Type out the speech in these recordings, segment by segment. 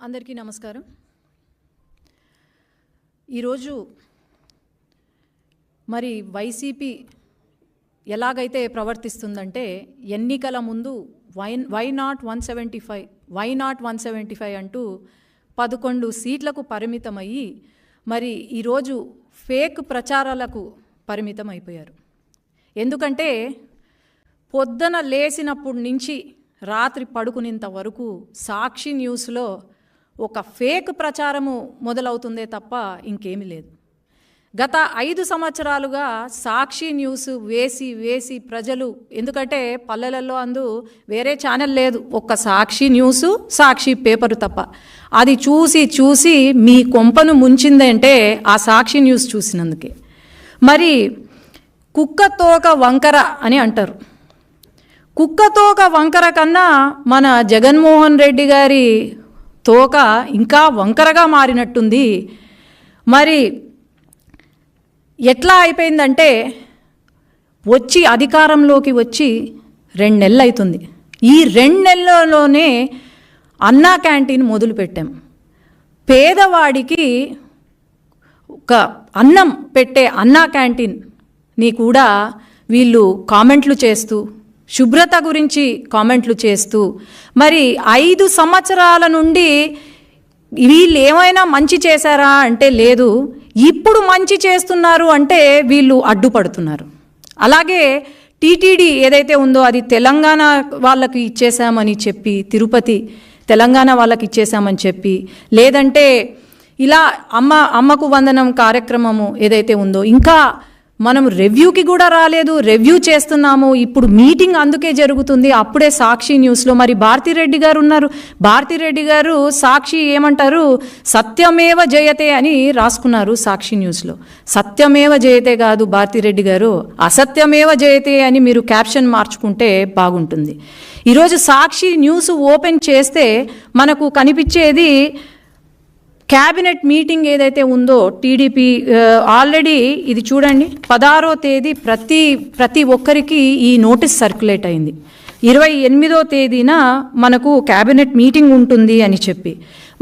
అందరికీ నమస్కారం. ఈరోజు మరి వైసీపీ ఎలాగైతే ప్రవర్తిస్తుందంటే ఎన్నికల ముందు వై నాట్ 175 అంటూ 11 సీట్లకు పరిమితమయ్యి మరి ఈరోజు ఫేక్ ప్రచారాలకు పరిమితం అయిపోయారు. ఎందుకంటే పొద్దున లేచినప్పటి నుంచి రాత్రి పడుకునేంత వరకు సాక్షి న్యూస్లో ఒక ఫేక్ ప్రచారము మొదలవుతుందే తప్ప ఇంకేమీ లేదు. గత 5 సంవత్సరాలుగా సాక్షి న్యూస్ వేసి ప్రజలు, ఎందుకంటే పల్లెలలో వేరే ఛానల్ లేదు, ఒక్క సాక్షి న్యూసు సాక్షి పేపరు తప్ప, అది చూసి మీ కొంపను ముంచిందంటే ఆ సాక్షి న్యూస్ చూసినందుకే. మరి కుక్కతోక వంకర అని అంటారు. కుక్కతోక వంకర కన్నా మన జగన్మోహన్ రెడ్డి గారి తోక ఇంకా వంకరగా మారినట్టుంది. మరి ఎట్లా అయిపోయిందంటే అధికారంలోకి వచ్చి 2 నెలలు అవుతుంది. ఈ 2 నెలల్లోనే అన్నా క్యాంటీన్ మొదలుపెట్టాం. పేదవాడికి ఒక అన్నం పెట్టే అన్నా క్యాంటీన్ని కూడా వీళ్ళు కామెంట్లు చేస్తూ, శుభ్రత గురించి కామెంట్లు చేస్తూ, మరి 5 సంవత్సరాల నుండి వీళ్ళు ఏమైనా మంచి చేశారా అంటే లేదు, ఇప్పుడు మంచి చేస్తున్నారు అంటే వీళ్ళు అడ్డుపడుతున్నారు. అలాగే టీటీడీ ఏదైతే ఉందో అది తెలంగాణ వాళ్ళకి ఇచ్చేసామని చెప్పి, తిరుపతి తెలంగాణ వాళ్ళకి ఇచ్చేసామని చెప్పి, లేదంటే ఇలా అమ్మకు వందనం కార్యక్రమము ఏదైతే ఉందో ఇంకా మనం రివ్యూకి కూడా రాలేదు, రివ్యూ చేస్తున్నాము, ఇప్పుడు మీటింగ్ అందుకే జరుగుతుంది. అప్పుడే సాక్షి న్యూస్లో మరి భారతిరెడ్డి గారు ఉన్నారు. భారతిరెడ్డి గారు సాక్షి ఏమంటారు, సత్యమేవ జయతే అని రాసుకున్నారు సాక్షి న్యూస్లో. సత్యమేవ జయతే కాదు భారతిరెడ్డి గారు, అసత్యమేవ జయతే అని మీరు క్యాప్షన్ మార్చుకుంటే బాగుంటుంది. ఈరోజు సాక్షి న్యూస్ ఓపెన్ చేస్తే మనకు కనిపించేది క్యాబినెట్ మీటింగ్ ఏదైతే ఉందో టీడీపీ ఆల్రెడీ ఇది చూడండి, 16వ తేదీ ప్రతి ఒక్కరికి ఈ నోటీస్ సర్క్యులేట్ అయింది. 28వ తేదీన మనకు క్యాబినెట్ మీటింగ్ ఉంటుంది అని చెప్పి,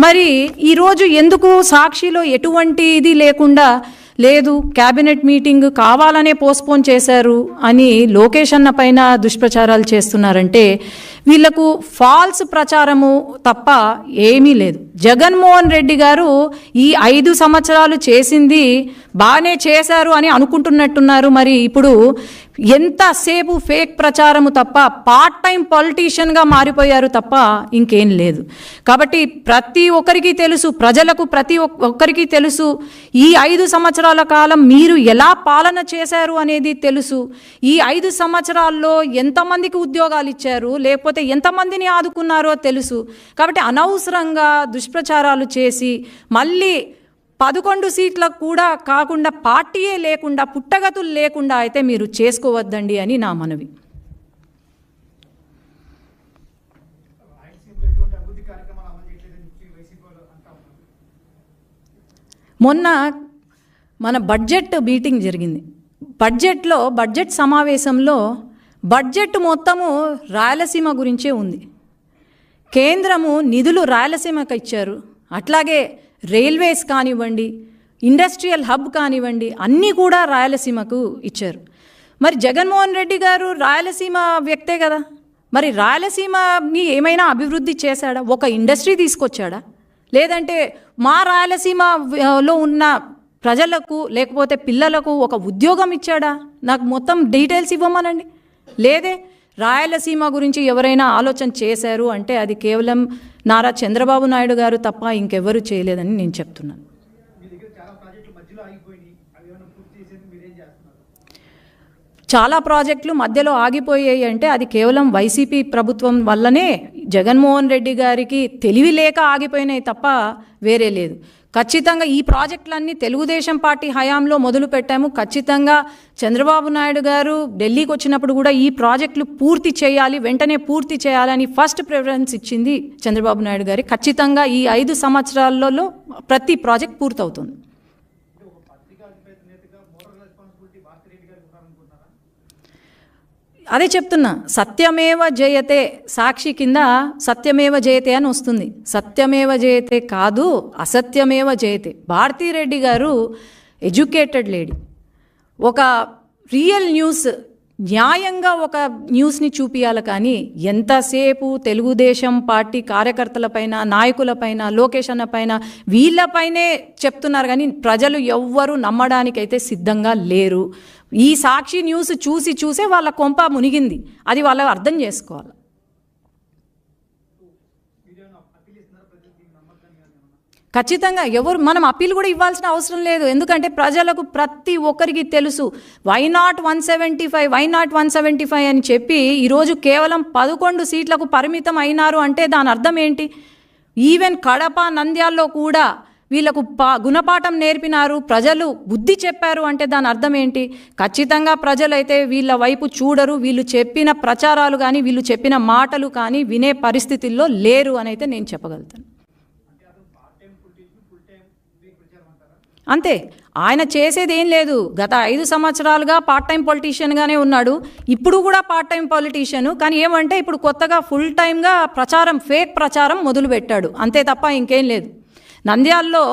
మరి ఈరోజు ఎందుకు సాక్షిలో ఎటువంటి ఇది లేకుండా లేదు, క్యాబినెట్ మీటింగ్ కావాలనే పోస్ట్పోన్ చేశారు అని లోకేష్ అన్న పైన దుష్ప్రచారాలు చేస్తున్నారంటే వీళ్లకు ఫాల్స్ ప్రచారము తప్ప ఏమీ లేదు. జగన్మోహన్ రెడ్డి గారు ఈ 5 సంవత్సరాలు చేసింది బాగానే చేశారు అని అనుకుంటున్నట్టున్నారు. మరి ఇప్పుడు ఎంతసేపు ఫేక్ ప్రచారము తప్ప పార్ట్ టైం పొలిటీషియన్గా మారిపోయారు తప్ప ఇంకేం లేదు. కాబట్టి ప్రతి ఒక్కరికి తెలుసు, ప్రజలకు ప్రతి ఒక్కరికి తెలుసు, ఈ 5 సంవత్సరాల కాలం మీరు ఎలా పాలన చేశారు అనేది తెలుసు. ఈ 5 సంవత్సరాల్లో ఎంతమందికి ఉద్యోగాలు ఇచ్చారు, లేకపోతే ఎంతమందిని ఆదుకున్నారో తెలుసు. కాబట్టి అనవసరంగా దుష్ప్రచారాలు చేసి మళ్ళీ 11 సీట్లకు కూడా కాకుండా పార్టీయే లేకుండా పుట్టగతులు లేకుండా అయితే మీరు చేసుకోవద్దండి అని నా మనవి. మొన్న మన బడ్జెట్ మీటింగ్ జరిగింది. బడ్జెట్ సమావేశంలో బడ్జెట్ మొత్తము రాయలసీమ గురించే ఉంది. కేంద్రము నిధులు రాయలసీమకు ఇచ్చారు, అట్లాగే రైల్వేస్ కానివ్వండి, ఇండస్ట్రియల్ హబ్ కానివ్వండి, అన్నీ కూడా రాయలసీమకు ఇచ్చారు. మరి జగన్మోహన్ రెడ్డి గారు రాయలసీమ వ్యక్తే కదా, మరి రాయలసీమని ఏమైనా అభివృద్ధి చేశాడా? ఒక ఇండస్ట్రీ తీసుకొచ్చాడా? లేదంటే మా రాయలసీమలో ఉన్న ప్రజలకు లేకపోతే పిల్లలకు ఒక ఉద్యోగం ఇచ్చాడా? నాకు మొత్తం డీటెయిల్స్ ఇవ్వమనండి. లేదే. రాయలసీమ గురించి ఎవరైనా ఆలోచన చేశారు అంటే అది కేవలం నారా చంద్రబాబు నాయుడు గారు తప్ప ఇంకెవరూ చేయలేదని నేను చెప్తున్నాను. చాలా ప్రాజెక్టులు మధ్యలో ఆగిపోయాయి అంటే అది కేవలం వైసీపీ ప్రభుత్వం వల్లనే, జగన్మోహన్ రెడ్డి గారికి తెలివి లేక ఆగిపోయినాయి తప్ప వేరే లేదు. ఖచ్చితంగా ఈ ప్రాజెక్టులన్నీ తెలుగుదేశం పార్టీ హయాంలో మొదలు పెట్టాము. ఖచ్చితంగా చంద్రబాబు నాయుడు గారు ఢిల్లీకి వచ్చినప్పుడు కూడా ఈ ప్రాజెక్టులు పూర్తి చేయాలి, వెంటనే పూర్తి చేయాలని ఫస్ట్ ప్రిఫరెన్స్ ఇచ్చింది చంద్రబాబు నాయుడు గారి. ఖచ్చితంగా ఈ 5 సంవత్సరాలలో ప్రతి ప్రాజెక్ట్ పూర్తవుతుంది. అదే చెప్తున్నా, సత్యమేవ జయతే సాక్షి కింద సత్యమేవ జయతే అని వస్తుంది. సత్యమేవ జయతే కాదు, అసత్యమేవ జయతే. భారతీరెడ్డి గారు ఎడ్యుకేటెడ్ లేడీ. ఒక రియల్ న్యూస్, న్యాయంగా ఒక న్యూస్ని చూపించాలి. కానీ ఎంతసేపు తెలుగుదేశం పార్టీ కార్యకర్తలపైన, నాయకులపైన, లోకేష్ అన్న పైన, వీళ్ళపైనే చెప్తున్నారు. కానీ ప్రజలు ఎవ్వరూ నమ్మడానికైతే సిద్ధంగా లేరు. ఈ సాక్షి న్యూస్ చూసే వాళ్ళ కొంప మునిగింది. అది వాళ్ళు అర్థం చేసుకోవాలి. ఖచ్చితంగా మనం అప్పీల్ కూడా ఇవ్వాల్సిన అవసరం లేదు. ఎందుకంటే ప్రజలకు ప్రతి ఒక్కరికి తెలుసు. వై నాట్ 175 అని చెప్పి ఈరోజు కేవలం 11 సీట్లకు పరిమితం అయినారు అంటే దాని అర్థం ఏంటి? ఈవెన్ కడప, నంద్యాల్లో కూడా వీళ్ళకు గుణపాఠం నేర్పినారు, ప్రజలు బుద్ధి చెప్పారు అంటే దాని అర్థం ఏంటి? ఖచ్చితంగా ప్రజలైతే వీళ్ళ వైపు చూడరు. వీళ్ళు చెప్పిన ప్రచారాలు కానీ, వీళ్ళు చెప్పిన మాటలు కానీ వినే పరిస్థితుల్లో లేరు అని అయితే నేను చెప్పగలుగుతాను. అంతే, ఆయన చేసేది ఏం లేదు. గత 5 సంవత్సరాలుగా పార్ట్ టైం పొలిటీషియన్గానే ఉన్నాడు. ఇప్పుడు కూడా పార్ట్ టైం పొలిటీషియన్. కానీ ఏమంటే ఇప్పుడు కొత్తగా ఫుల్ టైమ్గా ప్రచారం, ఫేక్ ప్రచారం మొదలుపెట్టాడు. అంతే తప్ప ఇంకేం లేదు. నంద్యాల్లో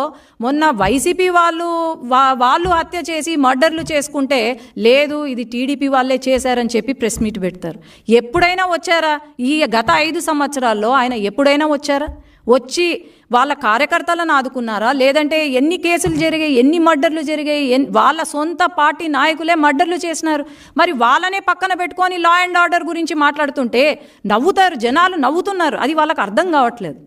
మొన్న వైసీపీ వాళ్ళు హత్య చేసి మర్డర్లు చేసుకుంటే లేదు, ఇది టీడీపీ వాళ్ళే చేశారని చెప్పి ప్రెస్ మీట్ పెడతారు. ఎప్పుడైనా వచ్చారా? ఈ గత 5 సంవత్సరాల్లో ఆయన ఎప్పుడైనా వచ్చారా? వచ్చి వాళ్ళ కార్యకర్తలను ఆదుకున్నారా? లేదంటే ఎన్ని కేసులు జరిగాయి, ఎన్ని మర్డర్లు జరిగాయి? వాళ్ళ సొంత పార్టీ నాయకులే మర్డర్లు చేసినారు. మరి వాళ్ళనే పక్కన పెట్టుకొని లా అండ్ ఆర్డర్ గురించి మాట్లాడుతుంటే నవ్వుతారు, జనాలు నవ్వుతున్నారు. అది వాళ్ళకి అర్థం కావట్లేదు.